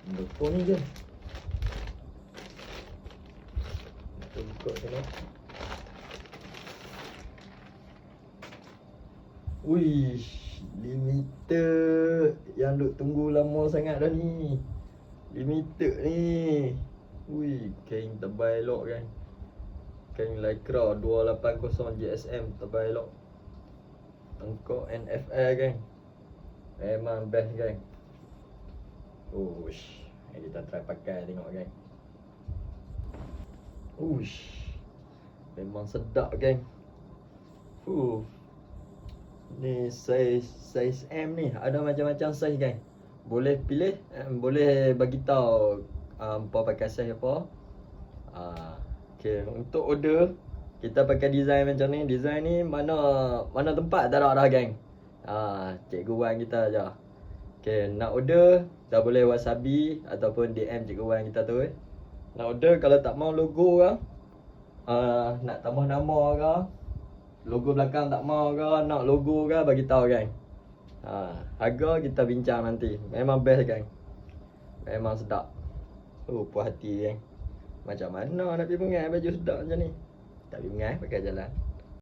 Betul ni je. Kita buka tengok. Uish, limited yang duk tunggu lama sangat dah ni. Limited ni. Ui, kain tebal elok kan. Kain Lycra 280 GSM tebal elok. Tengkok NFL kan. Memang best kan. Uish, kita try pakai tengok kan. Uish, memang sedap kan. Ni saiz M ni ada macam-macam saiz kan. Boleh pilih, boleh bagi tahu apa pakai saiz apa. Okey, untuk order kita pakai design macam ni. Design ni mana tempat tak ada dah gang. Cikgu Wan kita aja. Okey, nak order dah boleh Wasabi ataupun DM Cikgu Wan kita tu. Nak order kalau tak mau logo ke, nak tambah nama ke, logo belakang tak mau ke, nak logo ke, bagi tahu gang. Harga kita bincang nanti. Memang best gang. Memang sedap. Puas hati gang. Macam mana nak pergi pengai baju sedap macam ni? Tak pergi pengai, pakai jalan.